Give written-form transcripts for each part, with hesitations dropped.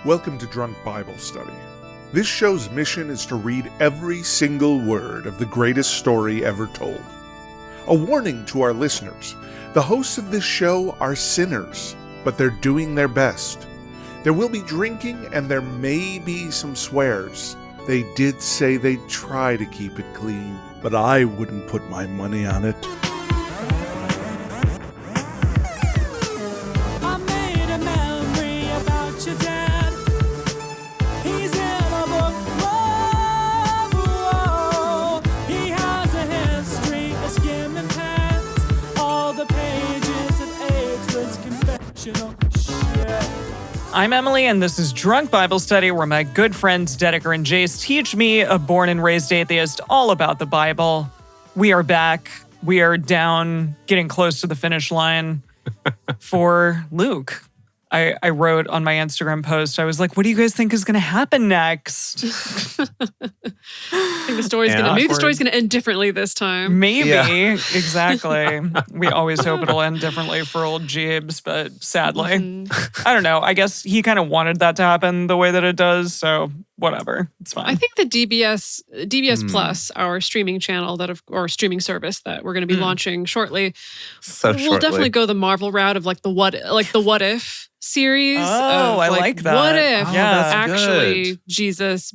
Welcome to Drunk Bible Study. This show's mission is to read every single word of the greatest story ever told. A warning to our listeners, the hosts of this show are sinners, but they're doing their best. There will be drinking and there may be some swears. They did say they'd try to keep it clean, but I wouldn't put my money on it. I'm Emily, and this is Drunk Bible Study, where my good friends Dedeker and Jace teach me, a born and raised atheist, all about the Bible. We are back. We are down, getting close to the finish line for Luke. I wrote on my Instagram post, I was like, what do you guys think is going to happen next? I think the story's maybe the story's going to end differently this time. Maybe, exactly. We always hope it'll end differently for old Jeebs, but sadly, I don't know. I guess he kind of wanted that to happen the way that it does, so whatever. It's fine. I think the DBS Plus, our streaming channel or streaming service that we're going to be launching shortly, we'll definitely go the Marvel route of like the what if series. Oh, I like that. What if actually Jesus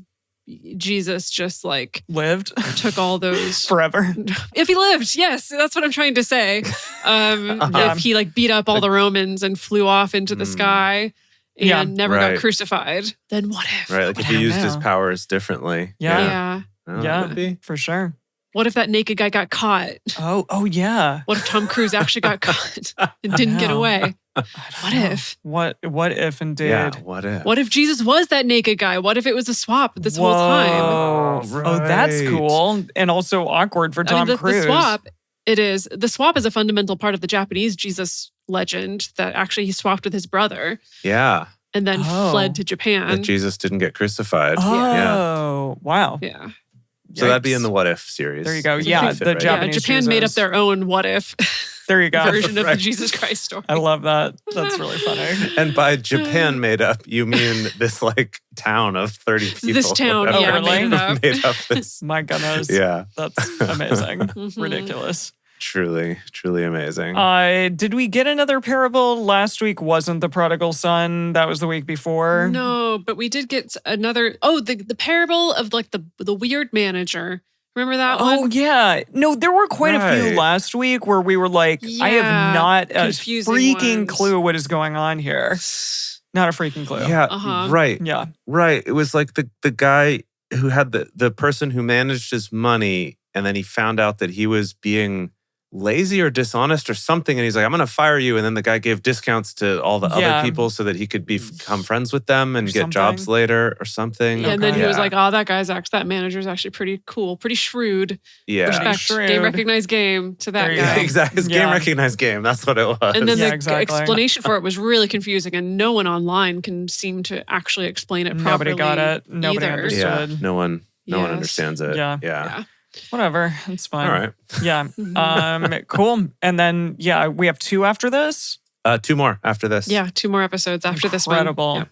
just like lived, took all those forever. If he lived, yes, that's what I'm trying to say. If he like beat up all the Romans and flew off into the sky and never got crucified, then what if? Right, like if he used his powers differently. Yeah, for sure. What if that naked guy got caught? Oh yeah. What if Tom Cruise actually got caught and didn't get away? What if? What if indeed? Yeah, what if? What if Jesus was that naked guy? What if it was a swap this whole time? Right. Oh, that's cool. And also awkward for Tom Cruise. The swap is a fundamental part of the Japanese Jesus legend that actually he swapped with his brother. Yeah. And then fled to Japan. That Jesus didn't get crucified. Oh, wow. Yeah. So that'd be in the What If series. There you go. Yeah, the Japanese Japan Jesus. made up their own What If there you go. version of the Jesus Christ story. I love that. That's really funny. And by Japan made up, you mean this like town of 30 people. This town, really? made up this. My goodness. Yeah. That's amazing. Ridiculous. Truly, truly amazing. Did we get another parable? Last week wasn't the prodigal son. That was the week before. No, but we did get another. Oh, the parable of like the weird manager. Remember that one? Oh, yeah. No, there were quite a few last week where we were like, I have not a freaking clue what is going on here. Not a freaking clue. Yeah, right. Yeah. Right. It was like the guy who had the person who managed his money, and then he found out that he was being lazy or dishonest or something, and he's like, I'm going to fire you. And then the guy gave discounts to all the other people so that he could become friends with them and get jobs later or something. Yeah, and then he was like, oh, that manager's actually pretty cool, pretty shrewd. Yeah. Respect, game recognized game to that guy. Exactly. It's game recognized game. That's what it was. And then the explanation for it was really confusing, and no one online can seem to actually explain it properly. Nobody got it. Nobody understood. Yeah. No one understands it. Yeah. Whatever. It's fine. All right. Yeah. Cool. And then, we have 2 after this? 2 more after this. Yeah, 2 more episodes after this one. Incredible. Yeah.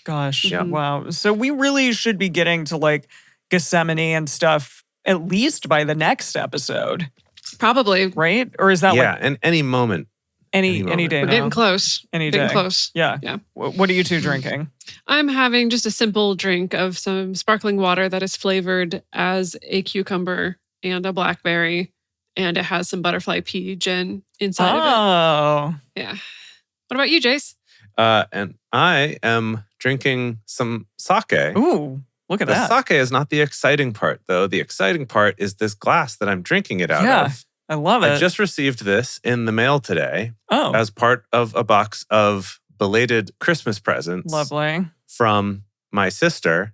Gosh. Yeah. Wow. So we really should be getting to like Gethsemane and stuff at least by the next episode. Probably. Right? Or is that and any moment. Any day We're now. getting close. Any day. Getting close. Yeah. What are you 2 drinking? I'm having just a simple drink of some sparkling water that is flavored as a cucumber and a blackberry, and it has some butterfly pea gin inside of it. Oh. Yeah. What about you, Jace? And I am drinking some sake. Ooh, look at that. The sake is not the exciting part, though. The exciting part is this glass that I'm drinking it out of. I love it. I just received this in the mail today Oh. as part of a box of belated Christmas presents. Lovely. From my sister.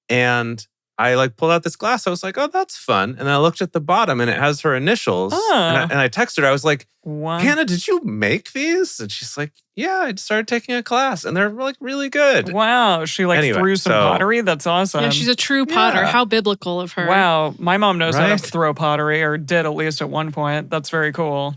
And I pulled out this glass. I was like, oh, that's fun. And I looked at the bottom and it has her initials. And I texted her. I was like, Hannah, did you make these? And she's like, yeah, I started taking a class and they're like really good. Wow. She threw some pottery. That's awesome. Yeah, she's a true potter. How biblical of her. Wow. My mom knows how to throw pottery, or did at least at one point. That's very cool.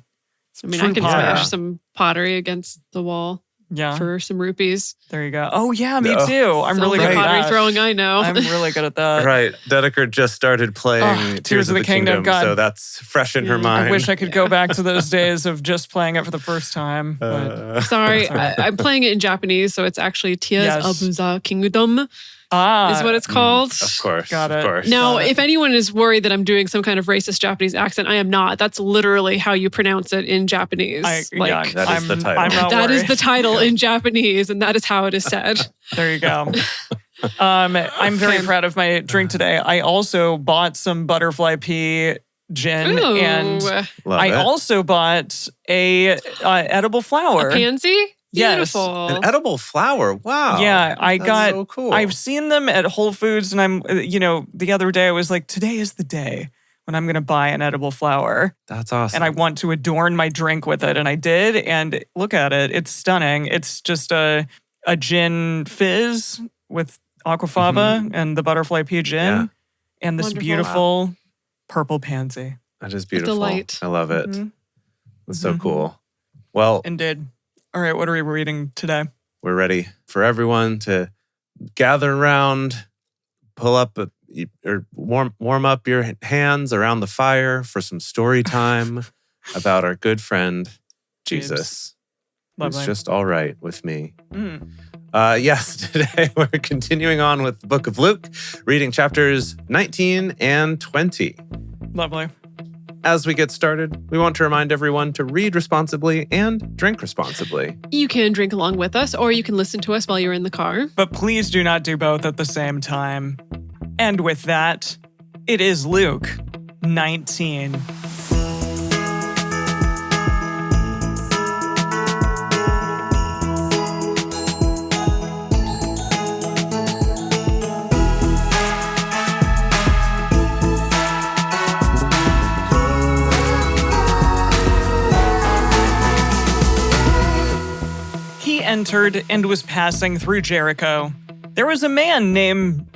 I mean, I can smash some pottery against the wall. Yeah. for some rupees. There you go. Oh, yeah, me too. I'm really good at pottery that. throwing, I know. I'm really good at that. Right. Dedeker just started playing Tears of the Kingdom, God. so that's fresh in her mind. I wish I could go back to those days of just playing it for the first time. But Sorry, I'm playing it in Japanese, so it's actually Tears of the Kingdom. Is what it's called. Of course. Got it. Of course. Now, if anyone is worried that I'm doing some kind of racist Japanese accent, I am not. That's literally how you pronounce it in Japanese. that is the title. I'm not that is worried. the title in Japanese, and that is how it is said. There you go. I'm very proud of my drink today. I also bought some butterfly pea gin, Ooh. and Love I it. also bought a edible flower. A pansy? Yes. Beautiful. An edible flower. Wow. Yeah, That's so cool. I've seen them at Whole Foods, and I'm, the other day I was like, today is the day when I'm going to buy an edible flower. That's awesome. And I want to adorn my drink with it. And I did. And look at it. It's stunning. It's just a gin fizz with aquafaba and the butterfly pea gin and this Wonderful. beautiful purple pansy. That is beautiful. delight. I love it. Mhm. That's so cool. Well, Indeed. All right. What are we reading today? we're ready for everyone to gather around, pull up or warm up your hands around the fire for some story time about our good friend Jesus. Who's Lovely. just all right with me. Mm. Yes, today we're continuing on with the book of Luke, reading chapters 19 and 20. Lovely. As we get started, we want to remind everyone to read responsibly and drink responsibly. You can drink along with us, or you can listen to us while you're in the car. But please do not do both at the same time. And with that, it is Luke 19. He entered and was passing through Jericho. There was a man named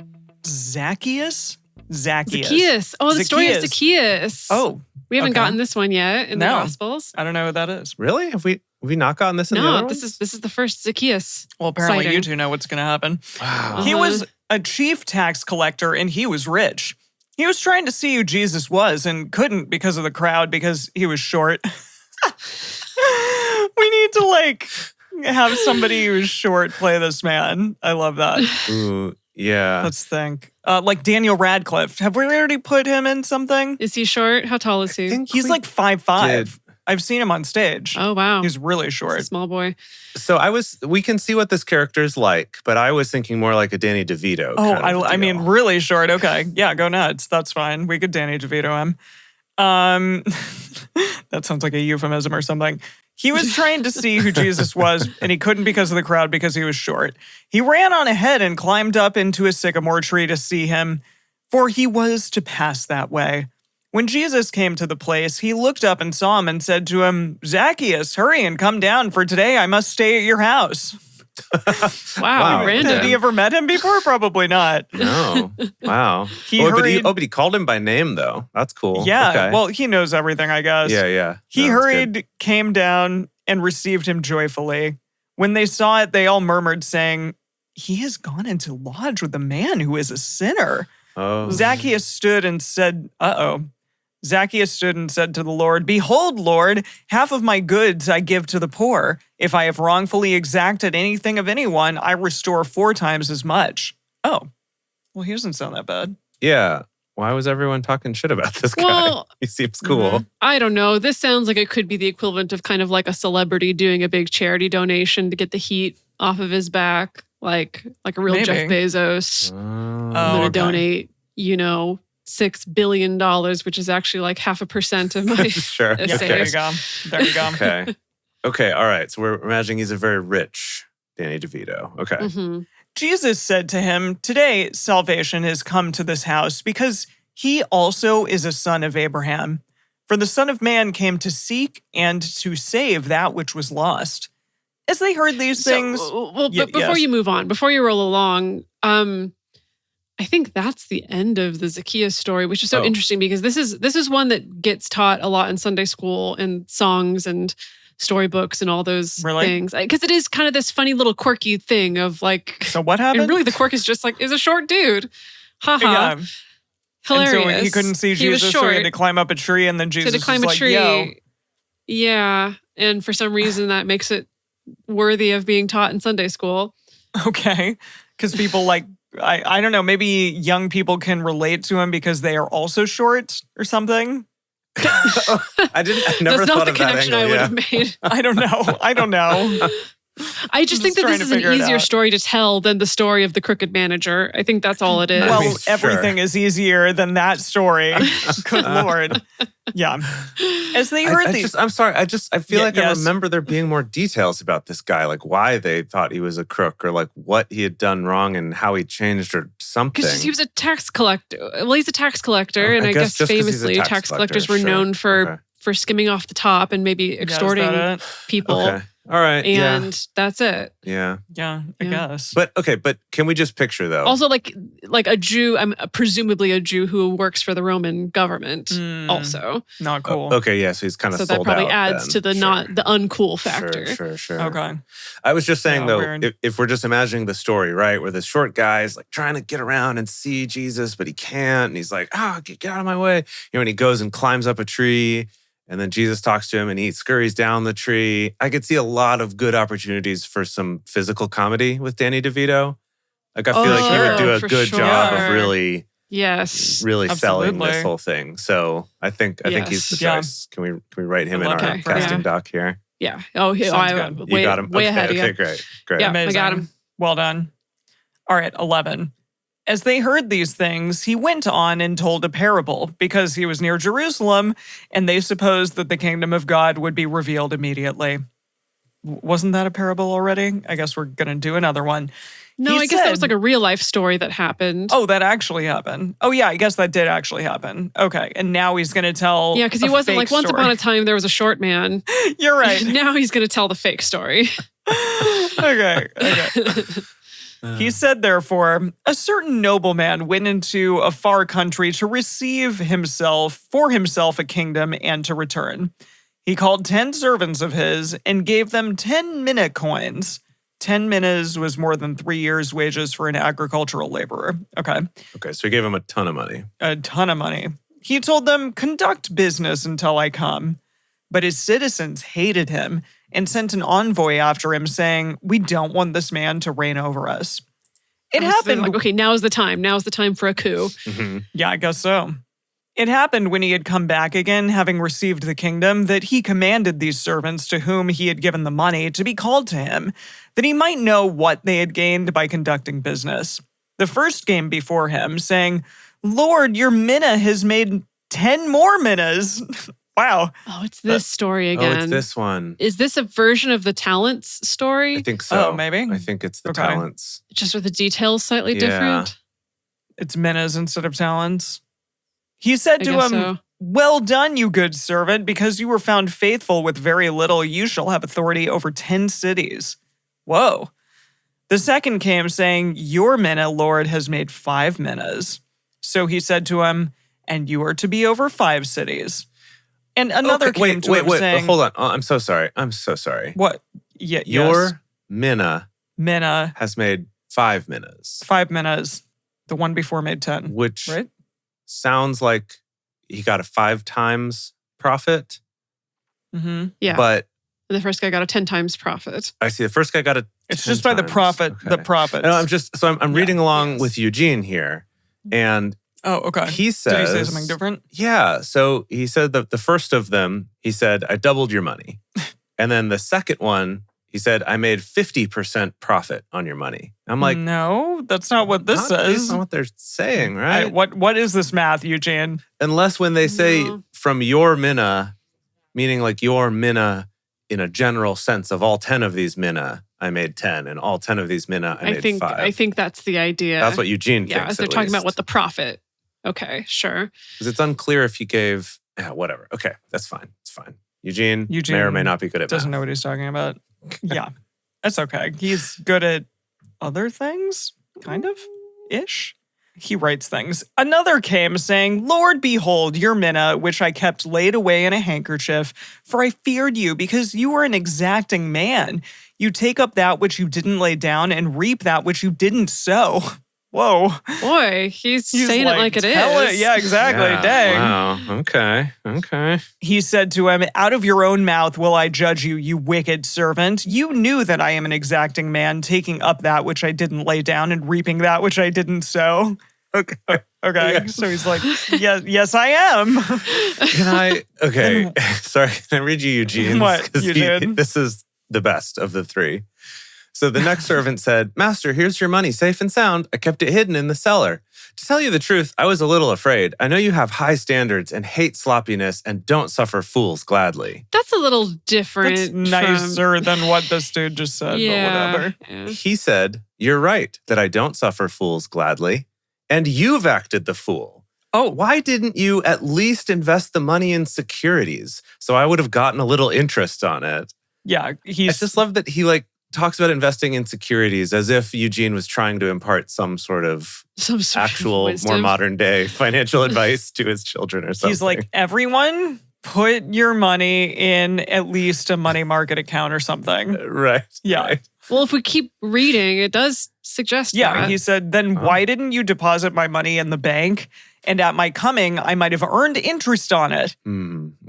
Zacchaeus. Zacchaeus. Oh, the story of Zacchaeus. Oh, we haven't okay. gotten this one yet in the No. Gospels. I don't know who that is. Really? Have we not gotten this in the No, other this ones? is the first Zacchaeus. Well, apparently sighting. you two know what's going to happen. Wow. He Uh-huh. was a chief tax collector and he was rich. He was trying to see who Jesus was and couldn't because of the crowd because he was short. We need to have somebody who's short play this man. I love that. Ooh, yeah. Let's think. Like Daniel Radcliffe. Have we already put him in something? Is he short? How tall is he? He's like 5'5". I've seen him on stage. Oh, wow. He's really He's short. a small boy. So we can see what this character's like, but I was thinking more like a Danny DeVito. Oh, kind of a I mean, deal. really short. Okay. Yeah, go nuts. That's fine. We could Danny DeVito him. That sounds like a euphemism or something. He was trying to see who Jesus was, and he couldn't because of the crowd because he was short. He ran on ahead and climbed up into a sycamore tree to see him, for he was to pass that way. When Jesus came to the place, he looked up and saw him and said to him, Zacchaeus, hurry and come down, for today I must stay at your house. Wow, Wow. random. Had he ever met him before? Probably not. No. Wow. He but he hurried- called him by name, though. That's cool. Yeah, Okay. well, he knows everything, I guess. Yeah. He No, that's good. hurried, came down, and received him joyfully. When they saw it, they all murmured, saying, He has gone into lodge with a man who is a sinner. Oh. Zacchaeus stood and said, Zacchaeus stood and said to the Lord, Behold, Lord, half of my goods I give to the poor. If I have wrongfully exacted anything of anyone, I restore 4 times as much. Oh, well, he doesn't sound that bad. Yeah. Why was everyone talking shit about this guy? Well, He seems cool. I don't know. This sounds like it could be the equivalent of kind of like a celebrity doing a big charity donation to get the heat off of his back, like a real Maybe. Jeff Bezos. Oh. I'm Oh, going to okay. donate, $6 billion, which is actually like 0.5% of my Sure. estate. Yeah, there you go. There you go. Okay. Okay. All right. So we're imagining he's a very rich Danny DeVito. Okay. Mhm. Jesus said to him, Today salvation has come to this house because he also is a son of Abraham. For the Son of Man came to seek and to save that which was lost. As they heard these things, Well, Ye- but before yes. you move on, before you roll along, I think that's the end of the Zacchaeus story, which is so Oh. interesting because this is one that gets taught a lot in Sunday school and songs and storybooks and all those Really? things. Because it is kind of this funny little quirky thing of like, So what happened? and really the quirk is just like, is a short dude. Haha. Yeah. Hilarious. And so he couldn't see He was Jesus, so he had short. to climb up a tree, and then He Jesus had to climb was a like, tree. yo. Yeah. And for some reason that makes it worthy of being taught in Sunday school. Okay. Because people like, I don't know, maybe young people can relate to him because they are also short or something. I never That's not thought the of that connection angle. I would have made. I don't know. I just think that trying this to is an figure it easier out. story to tell than the story of the crooked manager. I think that's all it is. Well, mean, everything is easier than that story. Good Lord. Yeah. As they heard these. I'm sorry. I feel like I yes. remember there being more details about this guy, like why they thought he was a crook or like what he had done wrong and how he changed or something. Because he was a tax collector. Well, he's a tax collector, Oh, and I I guess guess just 'cause he's a famously, tax tax collector, collectors were sure. known for Okay. skimming off the top and maybe Yeah, is extorting that it? people. Okay. All right. And that's it. Yeah. Yeah, I Yeah. guess. But can we just picture though? Also, like a Jew, I'm presumably a Jew who works for the Roman government. Mm, Also, Not cool. Okay, yeah, so he's kind of so sold that probably out adds then. to the Sure. the uncool factor. Sure. Okay. I was just saying Yeah, though, weird. if we're just imagining the story, right, where this short guy is like trying to get around and see Jesus, but he can't, and he's like, get out of my way. And he goes and climbs up a tree, and then Jesus talks to him, and he scurries down the tree. I could see a lot of good opportunities for some physical comedy with Danny DeVito. Like I feel like he would do a for good job sure. of really Yes. selling Absolutely. this whole thing. So I think he's the Yes. Yeah. choice. Can we write him in love our that. casting Yeah. doc here? Yeah. Oh, Sounds good. You way, got him. way okay, ahead of okay, you. great. Yeah, Amazing. I got him. Well done. All right, 11. As they heard these things, he went on and told a parable because he was near Jerusalem and they supposed that the kingdom of God would be revealed immediately. Wasn't that a parable already? I guess we're going to do another one. No, He I guess that was said- like a real life story that happened. Oh, that actually happened. Oh, yeah, I guess that did actually happen. Okay, and now he's going to tell yeah, because he a wasn't fake like once story. upon a time there was a short man. You're right. Now he's going to tell the fake story. Okay. He said, therefore, a certain nobleman went into a far country to receive for himself a kingdom and to return. He called 10 servants of his and gave them 10 mina coins. 10 minas was more than 3 years' wages for an agricultural laborer. Okay. Okay, so he gave him a ton of money. A ton of money. He told them, conduct business until I come. But his citizens hated him and sent an envoy after him saying, we don't want this man to reign over us. It So they're happened. like, okay, now's the time. Now's the time for a coup. Mm-hmm. Yeah, I guess so. It happened when he had come back again, having received the kingdom, that he commanded these servants to whom he had given the money to be called to him, that he might know what they had gained by conducting business. The first came before him, saying, Lord, your mina has made 10 more minas. Wow. Oh, it's this story again. Oh, it's this one. Is this a version of the talents story? I think so. Oh, maybe? I think it's the Okay. talents. Just with the details slightly Yeah. different? It's minas instead of talents. He said I to guess him, so. Well done, you good servant, because you were found faithful with very little, you shall have authority over 10 cities. Whoa. The second came saying, Your mina, Lord, has made 5 minas. So he said to him, And you are to be over 5 cities. And another came to him saying, Hold on. Oh, I'm so sorry. What? Yeah, Your mina mina, has made 5 minas, 5 minas. The one before made 10. which Right? sounds like he got a 5 times profit. Mm-hmm. Yeah. But And the first guy got a 10 times profit. I see the first guy got a It's 10 just by the times. profit. Okay. The profits. No, I'm Yeah. reading along Yes. with Eugene here. And Oh, okay. he says, Did he say something different? Yeah. So he said that the first of them, he said, I doubled your money. And then the second one, he said, I made 50% profit on your money. I'm like, no, that's not what this not based says. on what they're saying, right? What is this math, Eugene? Unless when they say No. from your mina, meaning like your mina in a general sense of all 10 of these mina, I made 10, and all 10 of these mina, I made 5. I think that's the idea. That's what Eugene Yeah, thinks. as they're talking about what the profit. Okay, sure. Because it's unclear if he gave, whatever. Okay, that's fine. It's fine. Eugene may or may not be good at Doesn't math. know what he's talking about. Yeah, that's okay. He's good at other things, kind of, ish. He writes things. Another came, saying, Lord, behold your mina, which I kept laid away in a handkerchief, for I feared you, because you are an exacting man. You take up that which you didn't lay down and reap that which you didn't sow. Whoa. Boy, he's saying it like it is. Yeah, exactly. Yeah, Dang. Wow. Okay. He said to him, out of your own mouth will I judge you, you wicked servant. You knew that I am an exacting man, taking up that which I didn't lay down and reaping that which I didn't sow. Okay. Okay. Yeah. So he's like, yes, I am. Can I? Okay. Sorry. Can I read you Eugene's? What? 'Cause Eugene? This is the best of the three. So the next servant said, Master, here's your money, safe and sound. I kept it hidden in the cellar. To tell you the truth, I was a little afraid. I know you have high standards and hate sloppiness and don't suffer fools gladly. That's a little different. That's nicer than what this dude just said, Yeah. but whatever. Yeah. He said, you're right that I don't suffer fools gladly. And you've acted the fool. Oh, Why didn't you at least invest the money in securities? So I would have gotten a little interest on it. yeah. I He's just love that he talks about investing in securities as if Eugene was trying to impart some sort of Some sort of actual, wisdom. more modern day financial advice to his children or something. He's like, everyone put your money in at least a money market account or something. right. Yeah. Right. Well, if we keep reading, it does suggest Yeah. that. He said, then why didn't you deposit my money in the bank? And at my coming, I might have earned interest on it.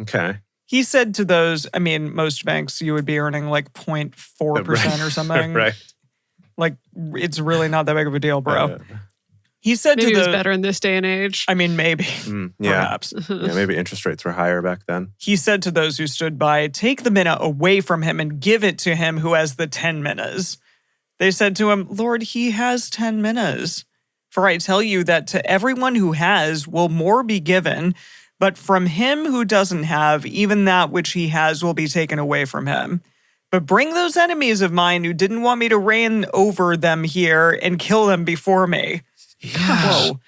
Okay. He said to those, I mean, most banks, you would be earning like 0.4% or something. Right. Like, it's really not that big of a deal, bro. Uh, He said Maybe to it was the, better in this day and age. I mean, maybe, yeah. perhaps. Yeah, maybe interest rates were higher back then. He said to those who stood by, take the mina away from him and give it to him who has the 10 minas. They said to him, Lord, he has 10 minas. For I tell you that to everyone who has will more be given, but from him who doesn't have, even that which he has will be taken away from him. But bring those enemies of mine who didn't want me to reign over them here and kill them before me. Yeah. Whoa.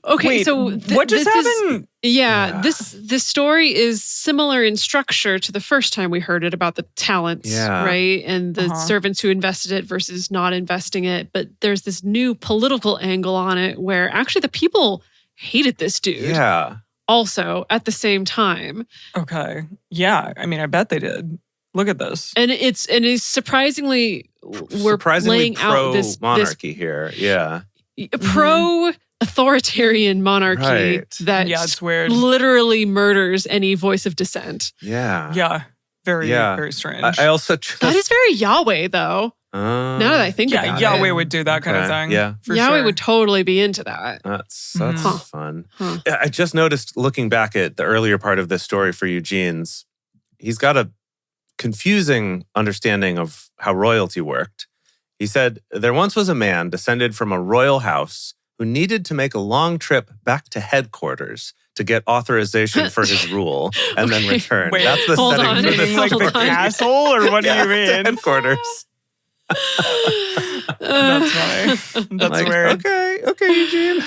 Okay, Wait, so what just this happened? Yeah, this story is similar in structure to the first time we heard it about the talents, Yeah. right? And the Uh-huh. servants who invested it versus not investing it. But there's this new political angle on it where actually the people hated this dude Yeah. also at the same time. Okay. Yeah. I mean, I bet they did. Look at this. And it's surprisingly we're Surprisingly laying out this pro-monarchy here. Yeah. pro-authoritarian monarchy Right. that Yeah, it's weird. literally murders any voice of dissent. Yeah. Yeah. Very, Yeah. very strange. I also just... That is very Yahweh, though. now that I think yeah, about Yahweh it. would do that kind of Okay, thing. yeah. For Yahweh sure. would totally be into that. That's Mhm. fun. Huh. Yeah, I just noticed looking back at the earlier part of this story for Eugene's, he's got a confusing understanding of how royalty worked. He said, there once was a man descended from a royal house who needed to make a long trip back to headquarters to get authorization for his rule and then Okay. return. Wait, That's the hold setting on. for Meaning this like the Hold on. castle, or what Yeah, do you to mean? headquarters. That's funny. That's Like, weird. Okay, Eugene.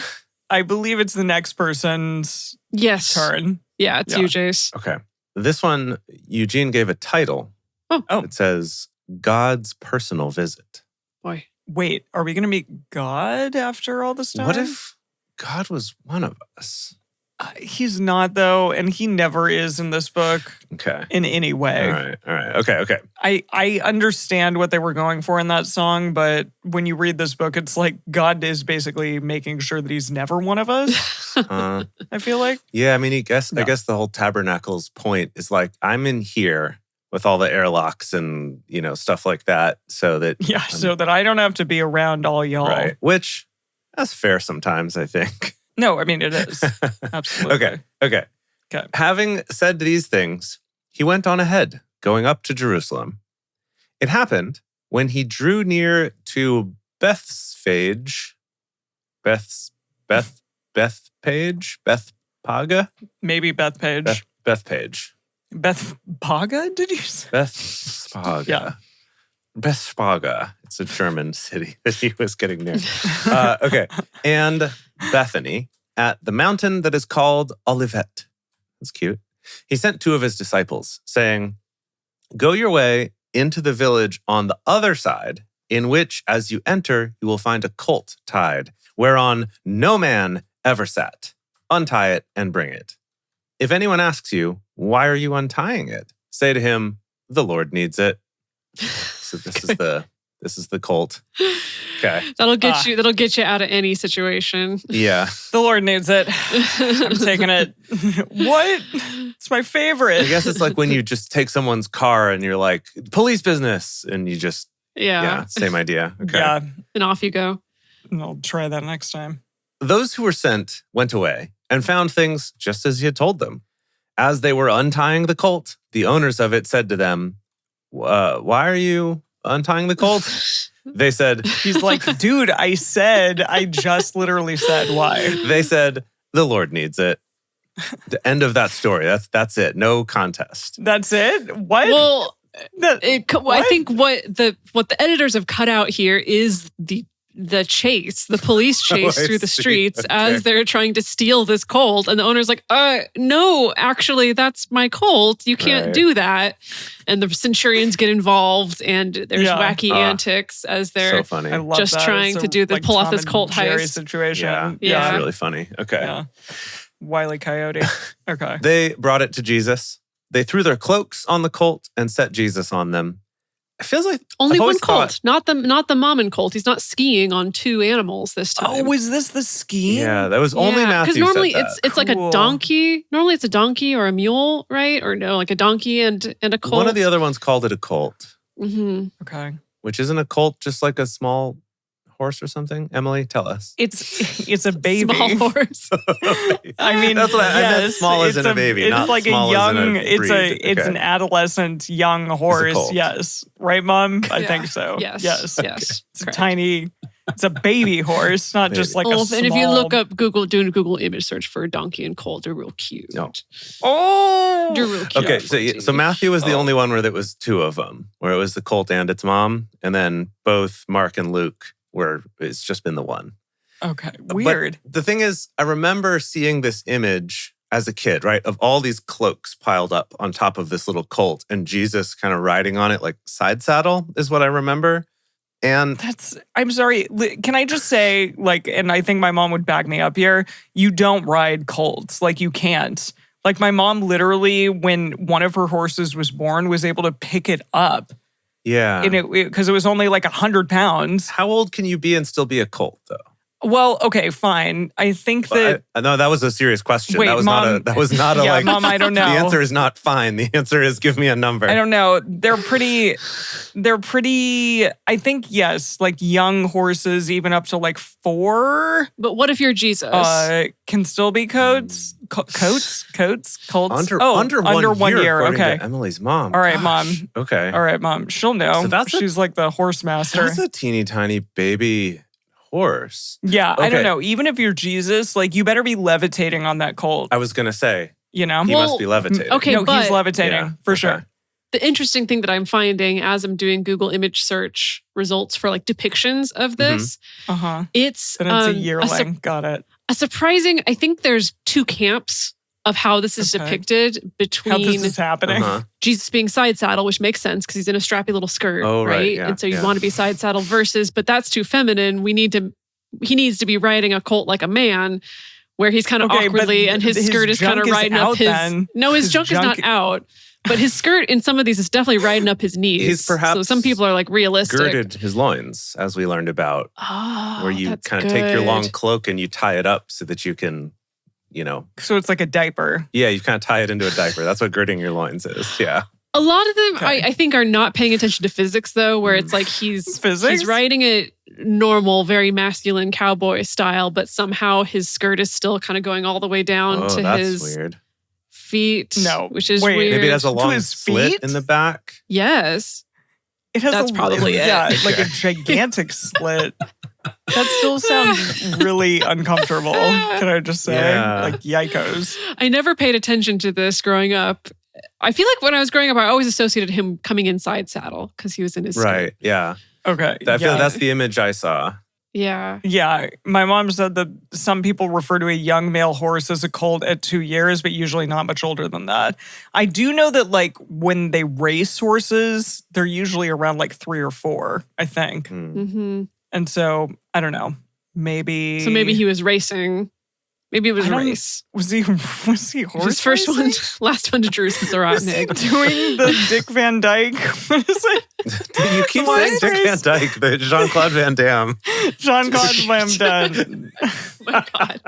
I believe it's the next person's Yes. turn. Yeah, it's Yeah. you, Jace. Okay. This one, Eugene gave a title. Oh. It says, God's Personal Visit. Boy. Wait, are we going to meet God after all this time? What if God was one of us? He's not, though, and he never is in this book Okay. in any way. All right. Okay. I understand what they were going for in that song, but when you read this book, it's like God is basically making sure that he's never one of us, I feel like. Yeah, I mean, I guess the whole tabernacle's point is like, I'm in here with all the airlocks and, stuff like that so that... Yeah, so that I don't have to be around all y'all. Right. Which, that's fair sometimes, I think. No, I mean, it is. Absolutely. Okay. Okay. Having said these things, he went on ahead, going up to Jerusalem. It happened when he drew near to Bethphage, Bethpaga? Maybe Bethpage. Bethpage. Bethpaga, did you say? Bethpaga. Yeah. Bethpaga. It's a German city that he was getting near. Okay. And Bethany at the mountain that is called Olivet. That's cute. He sent two of his disciples, saying, go your way into the village on the other side, in which, as you enter, you will find a colt tied, whereon no man ever sat. Untie it and bring it. If anyone asks you, why are you untying it? Say to him, the Lord needs it. So this is the colt. Okay. That'll get you out of any situation. Yeah. The Lord needs it. I'm taking it. What? It's my favorite. I guess it's like when you just take someone's car and you're like, police business. And you just, Yeah. same idea. Okay. Yeah. And off you go. I'll try that next time. Those who were sent went away and found things just as he had told them. As they were untying the colt, the owners of it said to them, why are you untying the colt? They said, He's like, dude, I just literally said why. They said, the Lord needs it. The end of that story. That's it. No contest. That's it? What? Well, What? I think what the editors have cut out here is the chase, the police chase I through the see. streets Okay. as they're trying to steal this colt. And the owner's like, no, actually, that's my colt. You can't Right. do that. And the centurions get involved and there's Yeah. wacky antics as So they're funny. I love just that. trying It's to do the like pull off Tom this and cult Jerry heist. situation. Yeah. Yeah. It's really funny. Okay. Yeah. Wile E. Coyote. Okay. They brought it to Jesus. They threw their cloaks on the colt and set Jesus on them. It feels like Only I've one always colt, thought- not the mom and colt. He's not skiing on two animals this time. Oh, was this the skiing? Yeah, that was only Matthew because normally said that. it's like a Cool. donkey. Normally it's a donkey or a mule, right? Or no, like a donkey and a colt. One of the other ones called it a colt, Mm-hmm. Okay. which isn't a colt just like a small horse or something? Emily, tell us. It's a baby. Small horse. I mean, That's what I meant. yes, Small as it's in a baby, It's not like small a as in young. a It's breed. it's Okay. an adolescent young horse. colt. Yes, right, Mom. I Yeah. think so. Yes. Yes. Yes. It's a Correct. tiny. It's a baby horse, not just like a Oh, small. and if you look up do a Google image search for donkey and colt, they're real cute. No. Oh. They're real cute. Okay, so Matthew was the only one where there was two of them, where it was the colt and its mom, and then both Mark and Luke where it's just been the one. Okay. But Weird. the thing is, I remember seeing this image as a kid, right, of all these cloaks piled up on top of this little colt and Jesus kind of riding on it like side saddle is what I remember. And I'm sorry. Can I just say, like, and I think my mom would back me up here, you don't ride colts. Like, you can't. Like, my mom literally, when one of her horses was born, was able to pick it up. yeah. And because it was only like 100 pounds. How old can you be and still be a colt, though? Well, okay, fine. I think that. No, that was a serious question. Wait, that was Mom, not a yeah, like. Mom, I don't know. The answer is not fine. The answer is give me a number. I don't know. They're pretty, I think, yes, like young horses, even up to like 4, But what if you're Jesus? can still be colts. Colts. Under, oh, under 1 year, according okay. to Emily's mom. All right, Gosh, Mom. Okay. All right, Mom. She'll know. So that's She's like the horse master. That's a teeny tiny baby horse. Yeah, I Okay. don't know. Even if you're Jesus, like, you better be levitating on that colt. I was going to say, You know? he Well, must be levitating. okay, no, but he's levitating Yeah, for okay. sure. the interesting thing that I'm finding as I'm doing Google image search results for like depictions of this, Uh huh. it's And it's a a yearling. Got it. surprising. I think there's 2 camps of how this is Okay. depicted How between this is happening. Uh-huh. Jesus being side saddle, which makes sense because he's in a strappy little skirt, Oh, right, yeah, and so you yeah. want to be side saddle versus, but that's too feminine. He needs to be riding a colt like a man, where he's kind of Okay, but awkwardly and his skirt is kind junk of is riding out up his. then. No, his His junk is not junk- out, but his skirt in some of these is definitely riding up his knees. He's perhaps so some people are like realistic. Girded his loins, as we learned about, Oh, where you that's kind of take your long good. cloak and you tie it up so that you can, So it's like a diaper. yeah, you kind of tie it into a diaper. That's what girding your loins is. Yeah. A lot of them, Okay. I think, are not paying attention to physics, though, where it's like Physics? he's riding it normal, very masculine cowboy style, but somehow his skirt is still kind of going all the way down Oh, to that's his weird. feet. No, which is wait. weird. Maybe it has a To long his slit feet? in the back. Yes. It has That's probably it. Yeah, like a Okay. gigantic slit. That still sounds really uncomfortable. Can I just say? Yeah. Like, yikos. I never paid attention to this growing up. I feel like when I was growing up, I always associated him coming inside saddle because he was in his skirt. Right. Yeah. Okay. I feel that's the image I saw. Yeah. Yeah, my mom said that some people refer to a young male horse as a colt at 2 years, but usually not much older than that. I do know that like when they race horses, they're usually around like 3 or 4, I think. Mm-hmm. And so, I don't know, maybe... So maybe he was racing. Maybe it was a race. Was he horse His first racing? one, last one to Jerusalem's a rotten egg. Doing the Dick Van Dyke? What is it? You keep saying Dick Van Dyke, the Jean-Claude Van Damme. Jean-Claude Van Damme. Oh my God.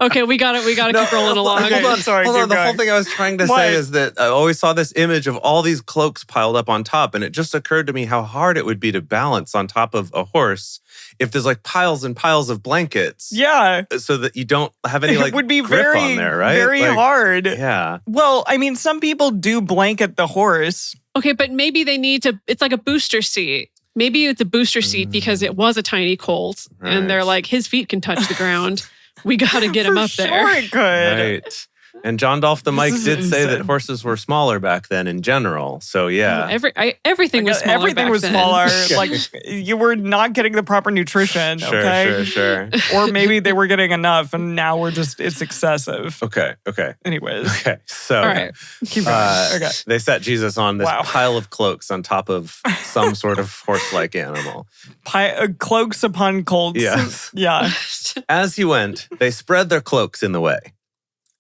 Okay, we got it. We got to keep rolling along. Okay, Hold on. sorry, Hold on. keep The whole going. thing I was trying to What? say is that I always saw this image of all these cloaks piled up on top, and it just occurred to me how hard it would be to balance on top of a horse if there's like piles and piles of blankets. Yeah. So that you don't have any like it would be grip very, on there, right? very Like, hard. Yeah. Well, I mean, some people do blanket the horse. Okay, but maybe they need to, it's like a booster seat. Maybe it's a booster seat because it was a tiny colt and they're Right. like, his feet can touch the ground. We got to get him For up sure there. it could. Right. And John Dolph the Mike This is did say insane. that horses were smaller back then in general. So yeah. Everything was smaller. Everything back was then. smaller. Like you were not getting the proper nutrition. Okay. Sure. Or maybe they were getting enough, and now it's excessive. Okay. Anyways, So All right. keep going. Okay. they set Jesus on this Wow. pile of cloaks on top of some sort of horse-like animal. Cloaks upon colts. Yes. Yeah. As he went, they spread their cloaks in the way.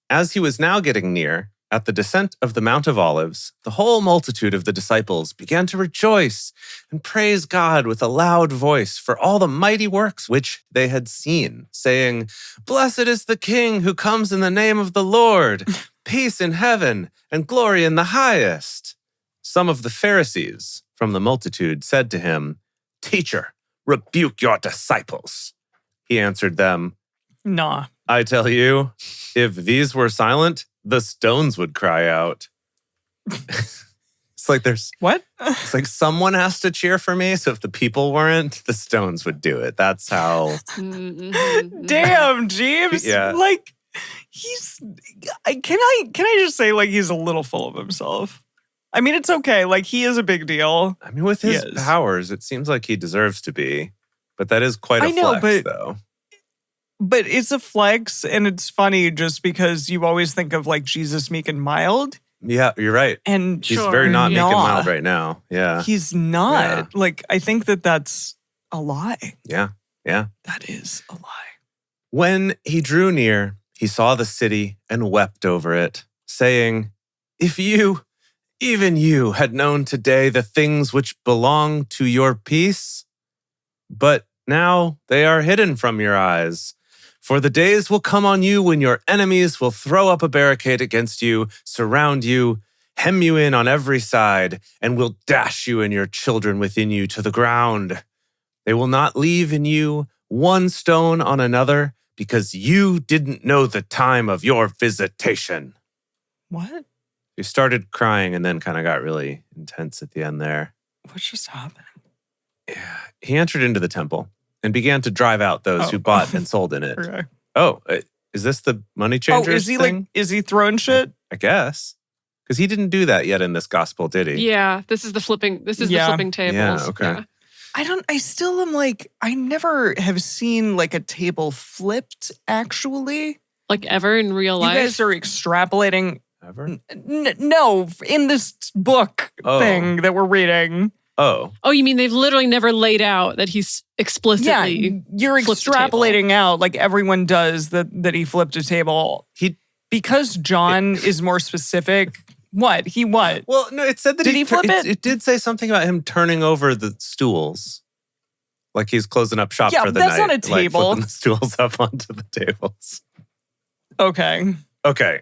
As he was now getting near, at the descent of the Mount of Olives, the whole multitude of the disciples began to rejoice and praise God with a loud voice for all the mighty works which they had seen, saying, "Blessed is the King who comes in the name of the Lord, peace in heaven and glory in the highest." Some of the Pharisees from the multitude said to him, "Teacher, rebuke your disciples." He answered them, Nah. "I tell you, if these were silent, the stones would cry out." It's like What? it's like someone has to cheer for me. So if the people weren't, the stones would do it. That's how. Damn, Jeeves. Yeah. Like can I just say like he's a little full of himself. I mean, it's okay. Like he is a big deal. I mean, with his Yes. powers, it seems like he deserves to be. But that is quite a I know, flex, but- though. But it's a flex, and it's funny just because you always think of like Jesus meek and mild, Yeah, you're right. and He's Sure. very not meek and Nah. mild right now. Yeah. he's not. Yeah. Like I think that's a lie. Yeah. That is a lie. When he drew near, he saw the city and wept over it, saying, "If you, even you, had known today the things which belong to your peace, but now they are hidden from your eyes. For the days will come on you when your enemies will throw up a barricade against you, surround you, hem you in on every side, and will dash you and your children within you to the ground. They will not leave in you one stone on another, because you didn't know the time of your visitation." What? He started crying and then kind of got really intense at the end there. What just happened? Yeah. He entered into the temple and began to drive out those who bought and sold in it. Okay. Oh, is this the money changers is he thing? like? Is he throwing shit? I guess. Because he didn't do that yet in this gospel, did he? Yeah, this is the flipping tables. Yeah, okay. I still am like, I never have seen like a table flipped actually. Like ever in real life. You guys are extrapolating. Ever? No, in this book Oh. thing that we're reading. Oh. Oh, you mean they've literally never laid out that he's explicitly Yeah, you're flipped the table. extrapolating out like everyone does that he flipped a table. Because John is more specific. What? He what? Well, no, it said that Did he flip it? It did say something about him turning over the stools. Like he's closing up shop Yeah, for the that's night. not a table. Like flipping the stools up onto the tables. Okay. Okay.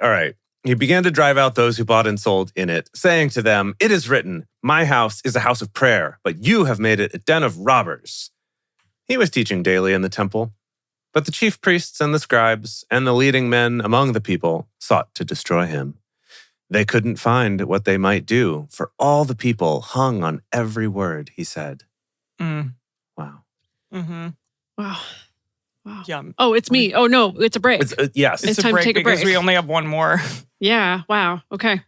All right. He began to drive out those who bought and sold in it, saying to them, "It is written, my house is a house of prayer, but you have made it a den of robbers." He was teaching daily in the temple, but the chief priests and the scribes and the leading men among the people sought to destroy him. They couldn't find what they might do, for all the people hung on every word he said. Mm. Wow. Mm-hmm. Wow. Yeah. Oh, it's me. Oh no, it's a break. Yes. It's time to take a because break. we only have one more. Yeah. Wow. Okay.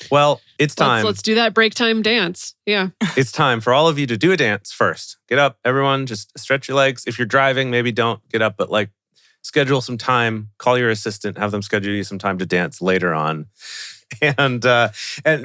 Well, it's time. Let's do that break time dance. Yeah. It's time for all of you to do a dance first. Get up, everyone. Just stretch your legs. If you're driving, maybe don't get up, but schedule some time. Call your assistant. Have them schedule you some time to dance later on. And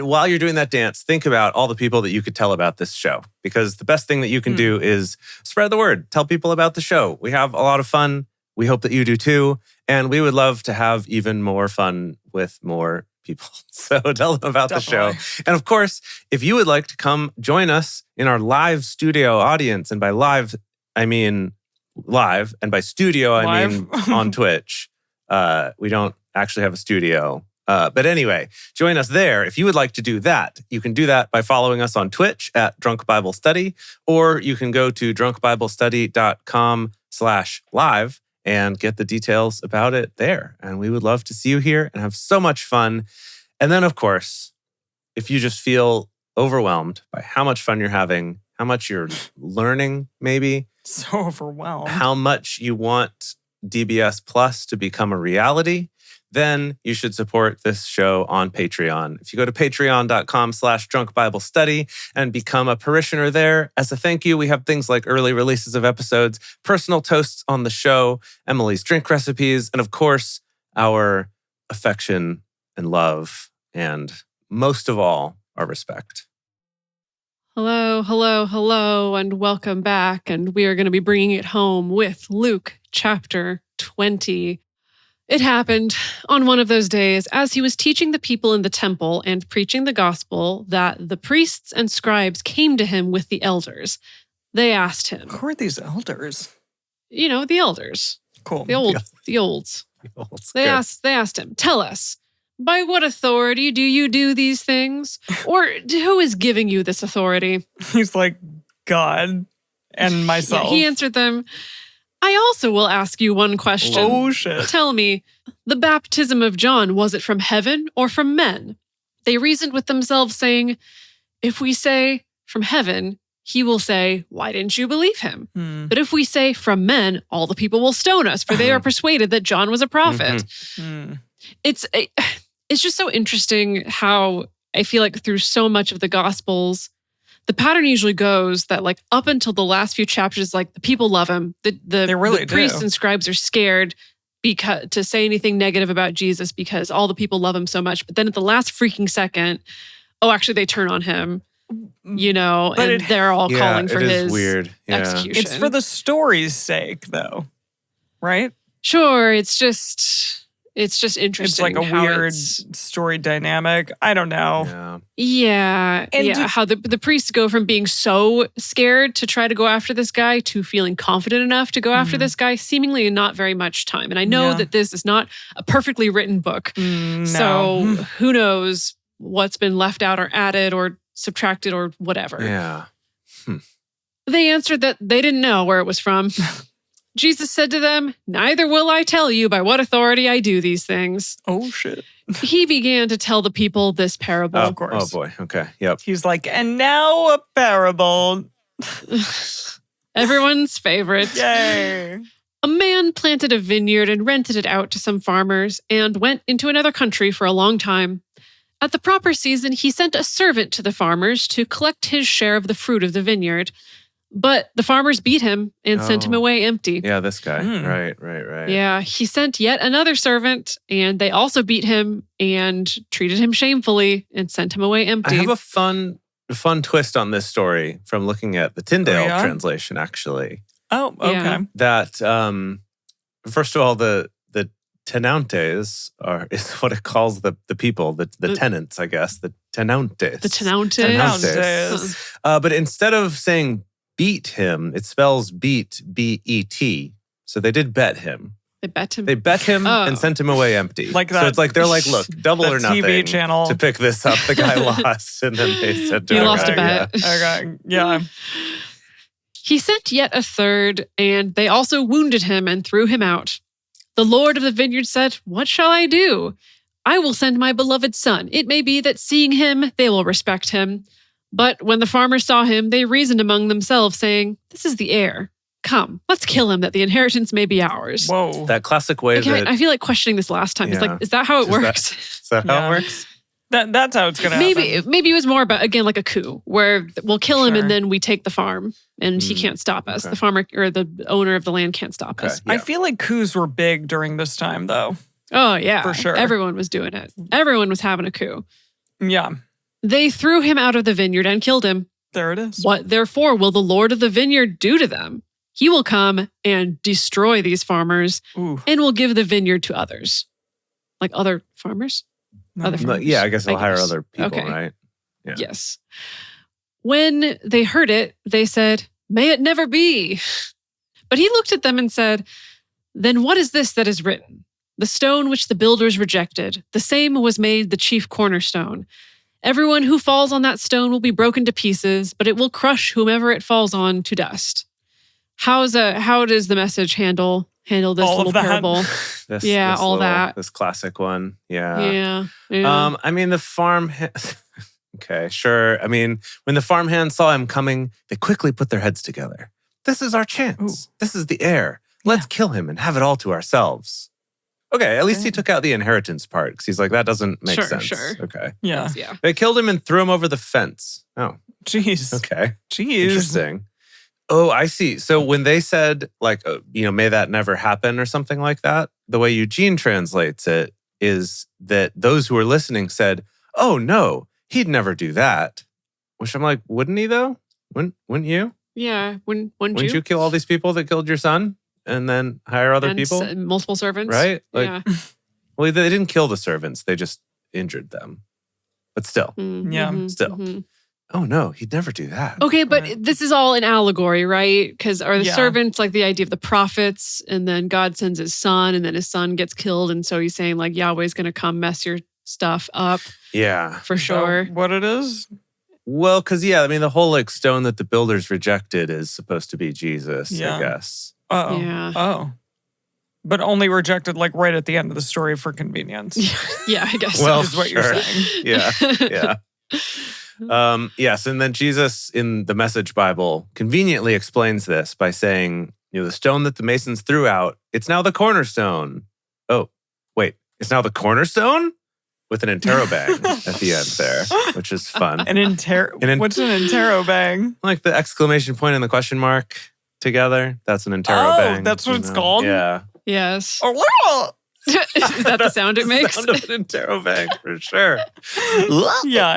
while you're doing that dance, think about all the people that you could tell about this show. Because the best thing that you can do is spread the word. Tell people about the show. We have a lot of fun. We hope that you do too. And we would love to have even more fun with more people. So tell them about the show. And of course, if you would like to come join us in our live studio audience, and by live, I mean live, and by studio, I mean on Twitch. We don't actually have a studio. But anyway, join us there. If you would like to do that, you can do that by following us on Twitch at Drunk Bible Study, or you can go to drunkbiblestudy.com/live and get the details about it there. And we would love to see you here and have so much fun. And then, of course, if you just feel overwhelmed by how much fun you're having, how much you're learning, maybe. So overwhelmed. How much you want DBS Plus to become a reality, then you should support this show on Patreon. If you go to patreon.com/drunkbiblestudy and become a parishioner there, as a thank you, we have things like early releases of episodes, personal toasts on the show, Emily's drink recipes, and of course, our affection and love, and most of all, our respect. Hello, hello, hello, and welcome back. And we are going to be bringing it home with Luke chapter 20. It happened on one of those days as he was teaching the people in the temple and preaching the gospel that the priests and scribes came to him with the elders. They asked him. Who are these elders? You know, the elders. Cool. The olds. They asked him, tell us, by what authority do you do these things? Or who is giving you this authority? He's like, God and myself. Yeah, he answered them, I also will ask you one question. Oh, shit. Tell me, the baptism of John, was it from heaven or from men? They reasoned with themselves, saying, if we say from heaven, he will say, why didn't you believe him? But if we say from men, all the people will stone us, for they are persuaded that John was a prophet. It's just so interesting how I feel like through so much of the Gospels, the pattern usually goes that like up until the last few chapters, like the people love him. The priests and scribes are scared to say anything negative about Jesus because all the people love him so much. But then at the last freaking second, actually they turn on him, and they're all calling for his weird. Yeah. execution. It's for the story's sake though, right? Sure, it's just interesting. It's like a weird story dynamic. I don't know. Yeah. How the priests go from being so scared to try to go after this guy to feeling confident enough to go after this guy, seemingly in not very much time. And I know that this is not a perfectly written book. So who knows what's been left out or added or subtracted or whatever. Yeah. They answered that they didn't know where it was from. Jesus said to them, neither will I tell you by what authority I do these things. Oh, shit. He began to tell the people this parable. Of course. Oh, boy. Okay. Yep. He's like, and now a parable. Everyone's favorite. Yay. A man planted a vineyard and rented it out to some farmers and went into another country for a long time. At the proper season, he sent a servant to the farmers to collect his share of the fruit of the vineyard. But the farmers beat him and sent him away empty. Yeah, this guy. Right. Yeah, he sent yet another servant, and they also beat him and treated him shamefully and sent him away empty. I have a fun twist on this story from looking at the Tyndale translation, actually. Oh, okay. Yeah. That, first of all, the tenantes is what it calls the people, the tenants, I guess. The tenantes. The Tenantes. But instead of saying beat him, it spells beat, B-E-T. So they did bet him. They bet him? They bet him and sent him away empty. Like that, so it's like, they're like, look, double or nothing. TV channel. To pick this up. The guy lost. And then they said to him, he lost a bet. Okay, yeah. He sent yet a third, and they also wounded him and threw him out. The Lord of the vineyard said, what shall I do? I will send my beloved son. It may be that seeing him, they will respect him. But when the farmers saw him, they reasoned among themselves, saying, this is the heir. Come, let's kill him that the inheritance may be ours. Whoa. That classic way I feel like questioning this last time. It's like, is that how it works? Is that how it works? That's how it's going to happen. Maybe it was more about, again, like a coup where we'll kill him Sure. and then we take the farm and he can't stop us. Okay. The farmer or the owner of the land can't stop us. Yeah. I feel like coups were big during this time, though. Oh, yeah. For sure. Everyone was doing it. Everyone was having a coup. Yeah, They threw him out of the vineyard and killed him. there it is. What therefore will the Lord of the vineyard do to them? He will come and destroy these farmers Ooh. and will give the vineyard to others. Like other farmers? Other farmers. Yeah, I guess they'll hire guess. other people, Okay. right? Yeah. Yes. When they heard it, they said, "May it never be." But he looked at them and said, "Then what is this that is written? The stone which the builders rejected, the same was made the chief cornerstone. Everyone who falls on that stone will be broken to pieces, but it will crush whomever it falls on to dust." How does the Message handle this All of little that. parable? Yeah, all that. This classic one. Yeah. Yeah. I mean, the farm. Okay, sure. I mean, when the farmhands saw him coming, they quickly put their heads together. This is our chance. Ooh. This is the heir. Let's kill him and have it all to ourselves. Okay, at least he took out the inheritance part because he's like, that doesn't make sense. Sure. Okay. Yeah. Yeah. They killed him and threw him over the fence. Oh, Jeez. okay. Jeez. Interesting. Oh, I see. So when they said, like, may that never happen or something like that, the way Eugene translates it is that those who were listening said, "Oh, no, he'd never do that." Which I'm like, wouldn't he though? Wouldn't you? Yeah. Wouldn't Wouldn't you kill all these people that killed your son and then hire other And people? multiple servants. Right? Like, Yeah. well, they didn't kill the servants. They just injured them. But still. Yeah. Still. Oh, no, he'd never do that. Okay, but Right. this is all an allegory, right? Because are the Yeah. servants like the idea of the prophets, and then God sends his son, and then his son gets killed, and so he's saying like Yahweh's going to come mess your stuff up Yeah. for Is that sure. what it is? Well, because, I mean, the whole like stone that the builders rejected is supposed to be Jesus, Yeah. I guess. Oh. Yeah. Oh. But only rejected like right at the end of the story for convenience. Yeah, I guess. Well, is what sure. you're saying. Yeah. Yeah. Yes. And then Jesus in the Message Bible conveniently explains this by saying, the stone that the masons threw out, it's now the cornerstone. Oh, wait, it's now the cornerstone? With an interrobang at the end there, which is fun. What's an interrobang? Like the exclamation point and the question mark together. That's an interrobang. Oh, that's what it's called? Yeah. Yes. Oh, Is that the sound it makes? Sound of an interrobang for sure. yeah,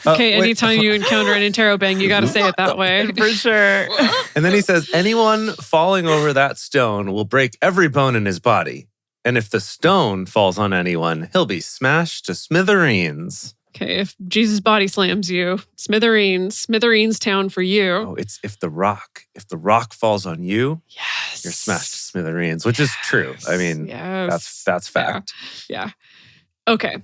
Okay, wait. anytime you encounter an interrobang, you got to say it that way. for sure. And then he says, anyone falling over that stone will break every bone in his body. And if the stone falls on anyone, he'll be smashed to smithereens. Okay, if Jesus body slams you, smithereens town for you. Oh, it's if the rock falls on you, Yes. you're smashed to smithereens, which is true. I mean, Yes. that's fact. Yeah. Okay.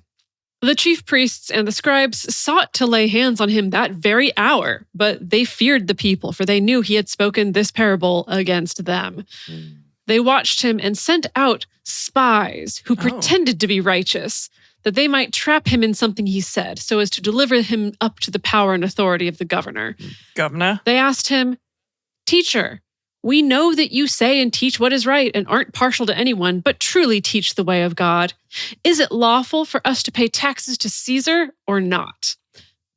The chief priests and the scribes sought to lay hands on him that very hour, but they feared the people, for they knew he had spoken this parable against them. They watched him and sent out spies who pretended to be righteous, that they might trap him in something he said, so as to deliver him up to the power and authority of the governor. Governor. They asked him, "Teacher, we know that you say and teach what is right and aren't partial to anyone, but truly teach the way of God. Is it lawful for us to pay taxes to Caesar or not?"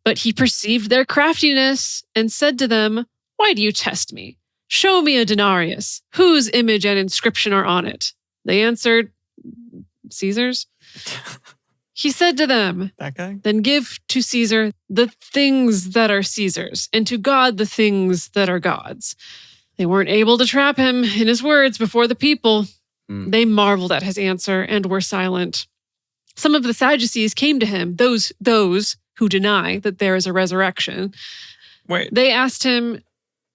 But he perceived their craftiness and said to them, "Why do you test me? Show me a denarius. Whose image and inscription are on it?" They answered, "Caesar's." He said to them, That guy? "Then give to Caesar the things that are Caesar's, and to God the things that are God's." They weren't able to trap him in his words before the people. They marveled at his answer and were silent. Some of the Sadducees came to him, those who deny that there is a resurrection. Wait, They asked him,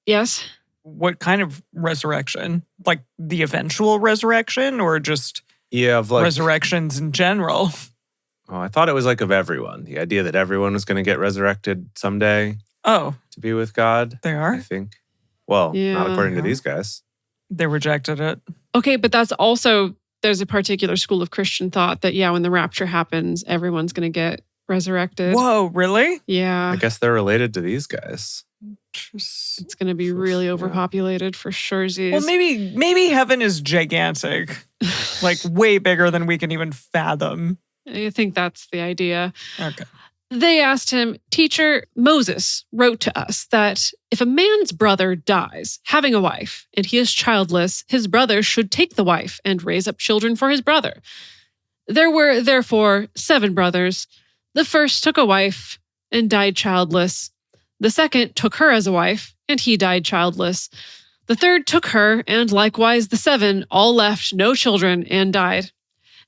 yes? what kind of resurrection? Like the eventual resurrection or just Yeah, of like resurrections in general? Oh, I thought it was like of everyone. The idea that everyone was going to get resurrected someday Oh, to be with God. they I are? think. Well, not Yeah. according to these guys. They rejected it. Okay, but that's also, there's a particular school of Christian thought that, when the rapture happens, everyone's going to get resurrected. Whoa, really? Yeah. I guess they're related to these guys. It's going to be really Yeah. overpopulated for sure. Well, maybe heaven is gigantic, like way bigger than we can even fathom. I think that's the idea. Okay. They asked him, Teacher, Moses wrote to us that if a man's brother dies, having a wife, and he is childless, his brother should take the wife and raise up children for his brother. There were, therefore, 7 brothers. The first took a wife and died childless. The second took her as a wife, and he died childless. The third took her, and likewise the 7 all left no children and died.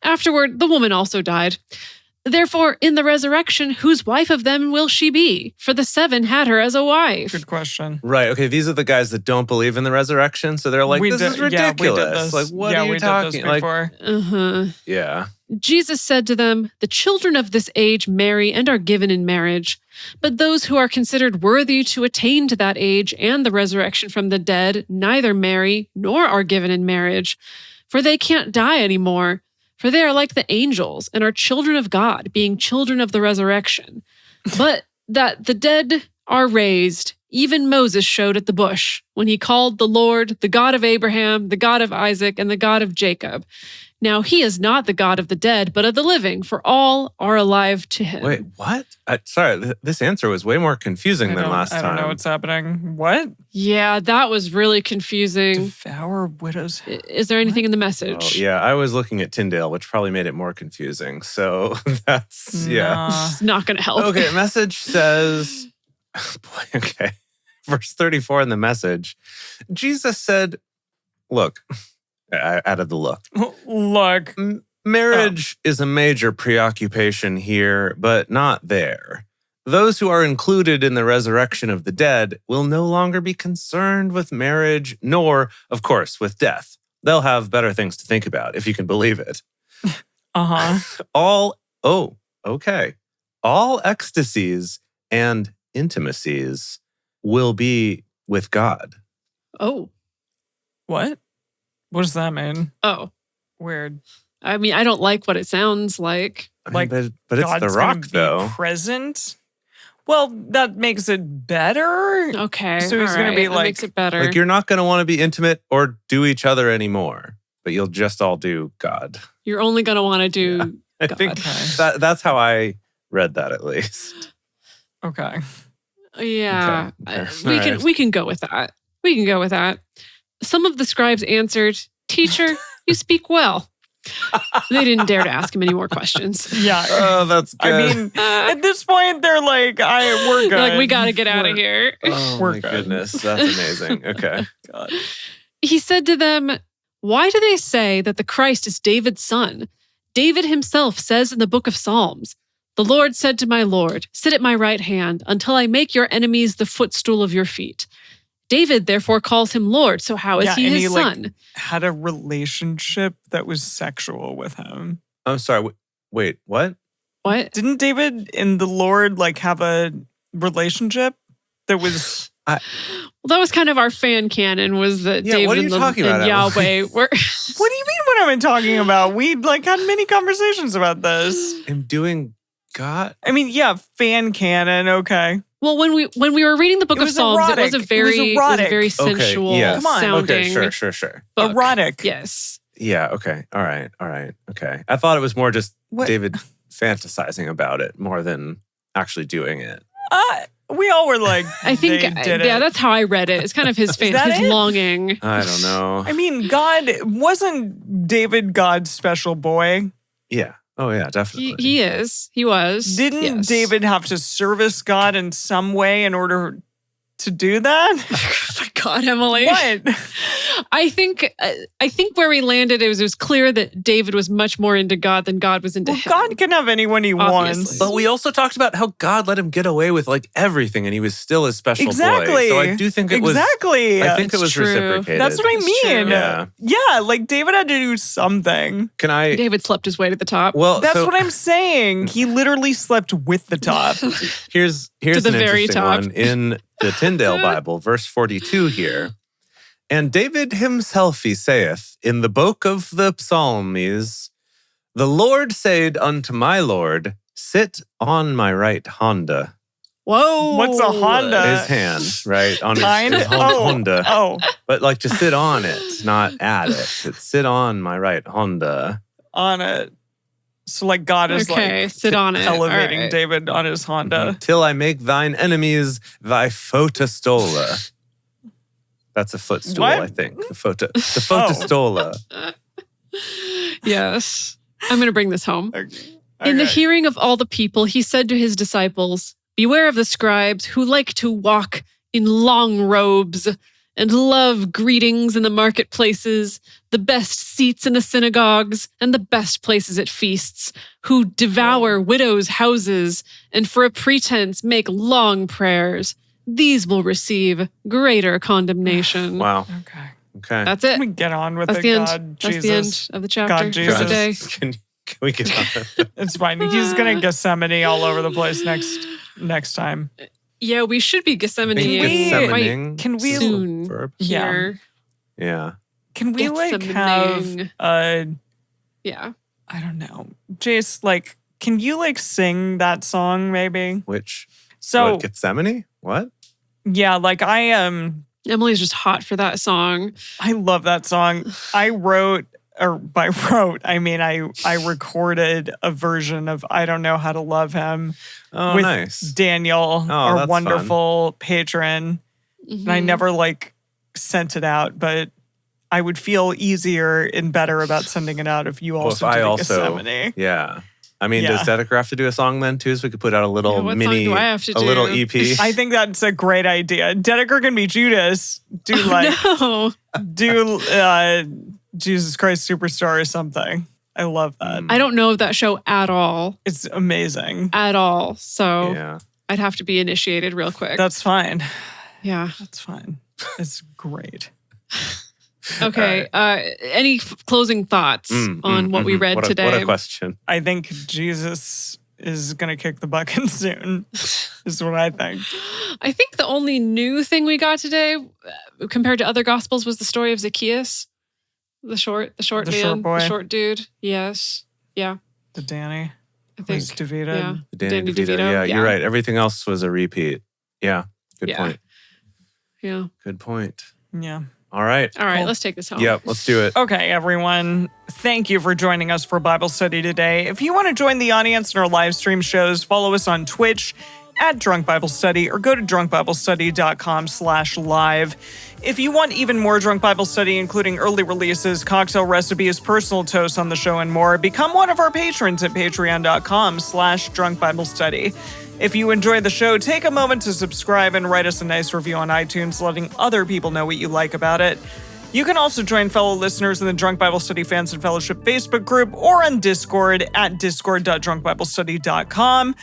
Afterward, the woman also died. Therefore, in the resurrection, whose wife of them will she be? For the 7 had her as a wife. Good question. Right. Okay. These are the guys that don't believe in the resurrection. So they're like, this is ridiculous. Yeah, we did this. Like, what are you talking about? Like, yeah. Jesus said to them, The children of this age marry and are given in marriage. But those who are considered worthy to attain to that age and the resurrection from the dead neither marry nor are given in marriage. For they can't die anymore. For they are like the angels and are children of God, being children of the resurrection. But that the dead are raised, even Moses showed at the bush, when he called the Lord, the God of Abraham, the God of Isaac, and the God of Jacob. Now he is not the God of the dead, but of the living, for all are alive to him. Wait, what? Sorry, this answer was way more confusing than last time. I don't know what's happening. What? Yeah, that was really confusing. Devour widows. Is there anything in the message? Oh, yeah, I was looking at Tyndale, which probably made it more confusing. So that's, yeah. It's not going to help. Okay, message says, okay, verse 34 in the message, Jesus said, look, I added the look. Look. Marriage is a major preoccupation here, but not there. Those who are included in the resurrection of the dead will no longer be concerned with marriage, nor, of course, with death. They'll have better things to think about, if you can believe it. All ecstasies and intimacies will be with God. Oh. What? What does that mean? Oh. Weird. I mean, I don't like what it sounds like. But it's God's the rock, be though. Present? Well, that makes it better. Okay. So he's going to be that like... makes it better. Like, you're not going to want to be intimate or do each other anymore, but you'll just all do God. You're only going to want to do God. I think that's how I read that, at least. Okay. Yeah. Okay. We can go with that. We can go with that. Some of the scribes answered, Teacher, you speak well. They didn't dare to ask him any more questions. Yeah. Oh, that's good. I mean, at this point, they're like, we're good. They're like, we got to get out of here. Oh, We're my good. goodness. That's amazing. Okay. God. He said to them, Why do they say that the Christ is David's son? David himself says in the book of Psalms, The Lord said to my Lord, Sit at my right hand until I make your enemies the footstool of your feet. David therefore calls him Lord, so how is he his son? Had a relationship that was sexual with him. I'm sorry. Wait, what? What? Didn't David and the Lord have a relationship that was... Well, that was kind of our fan canon, was that Yeah, David what are you and, talking about, Yahweh were... What do you mean what am I talking about? We had many conversations about this. I'm doing God? I mean, yeah, fan canon, okay. Well, when we were reading the book of Psalms, erotic. it was a very sensual yes. Come on. sounding. Okay, sure. book. Erotic. Yes. Yeah, okay. All right. Okay. I thought it was more just David fantasizing about it more than actually doing it. We all were like, I think, that's how I read it. It's kind of his longing. I don't know. I mean, wasn't David God's special boy? Yeah. Oh, yeah, definitely. He is. He was. Didn't David have to service God in some way in order to do that? Oh my God, Emily. What? I think where we landed, it was clear that David was much more into God than God was into him. God can have anyone he wants. But we also talked about how God let him get away with everything, and he was still his special boy. So I do think it was... Exactly. I think it was reciprocated. That's what I mean. Yeah, David had to do something. David slept his way to the top. Well, that's what I'm saying. He literally slept with the top. Here's to the an very interesting top. one in the Tyndale Bible, verse 42 here. And David himself, he saith, in the book of the Psalms, the Lord said unto my Lord, sit on my right Honda. Whoa. What's a Honda? His hand, right? On his Honda. Oh. But to sit on it, not at it. It's sit on my right Honda. On it. So like God is like sit on it. elevating All right. David on his Honda. Till I make thine enemies thy footstool. That's a footstool, What? I think. The footstool. Yes. I'm going to bring this home. Okay. In the hearing of all the people, he said to his disciples, "Beware of the scribes who like to walk in long robes and love greetings in the marketplaces, the best seats in the synagogues, and the best places at feasts, who devour widows' houses and for a pretense make long prayers. These will receive greater condemnation." Wow. Okay. That's Can it. we get on with That's it, the end. God, That's Jesus? the end of the chapter God, for Jesus. today. Can we get on? It's fine. He's gonna Gethsemane all over the place next time. Yeah, we should be Gethsemane Can we- soon Verb? Yeah. here. Yeah. Can we like Gethsemane. have Yeah. I don't know, Jace? Like, can you like sing that song maybe? Which? So What, Gethsemane? What? yeah, like I Emily's just hot for that song. I love that song. I recorded a version of I Don't Know How to Love Him Oh, with nice. Daniel, Oh, our that's wonderful patron. And I Mhm. never like sent it out, but I would feel easier and better about sending it out if you Well, also if I did also- Gethsemane. Yeah. I mean, Yeah. does Dedeker have to do a song then too? So we could put out a little Yeah, what song mini, do I have to a little do? EP. I think that's a great idea. Dedeker can be Judas. Do like No, do Jesus Christ Superstar or something. I love that. I don't know that show at all. It's amazing. At all. So Yeah. I'd have to be initiated real quick. That's fine. Yeah. That's fine. It's great. Okay. Any closing thoughts on what we read What today? a question. I think Jesus is going to kick the bucket soon, is what I think. I think the only new thing we got today, compared to other gospels, was the story of Zacchaeus, the short The man, short boy. the short dude. Yes. Yeah. The Danny I was think. defeated. Yeah. Danny Danny DeVito. DeVito, Yeah, yeah. you're right. Everything else was a repeat. Yeah. Good Yeah. point. Yeah. Good point. Yeah. All right. All right. Cool. Let's take this home. Yep. Let's do it. Okay, everyone. Thank you for joining us for Bible study today. If you want to join the audience in our live stream shows, follow us on Twitch at Drunk Bible Study or go to drunkbiblestudy.com/live. If you want even more Drunk Bible Study, including early releases, cocktail recipes, personal toasts on the show, and more, become one of our patrons at patreon.com/Drunk Bible Study. If you enjoy the show, take a moment to subscribe and write us a nice review on iTunes, letting other people know what you like about it. You can also join fellow listeners in the Drunk Bible Study Fans and Fellowship Facebook group or on Discord at discord.drunkbiblestudy.com.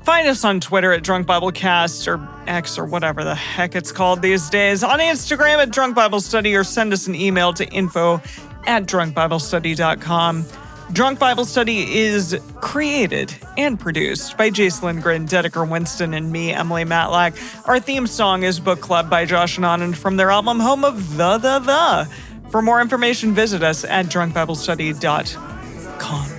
Find us on Twitter at Drunk Biblecast or X or whatever the heck it's called these days, on Instagram at Drunk Bible Study, or send us an email to info@drunkbiblestudy.com. Drunk Bible Study is created and produced by Jace Lindgren, Dedeker Winston, and me, Emily Matlack. Our theme song is Book Club by Josh and Anand from their album Home of the. For more information, visit us at drunkbiblestudy.com.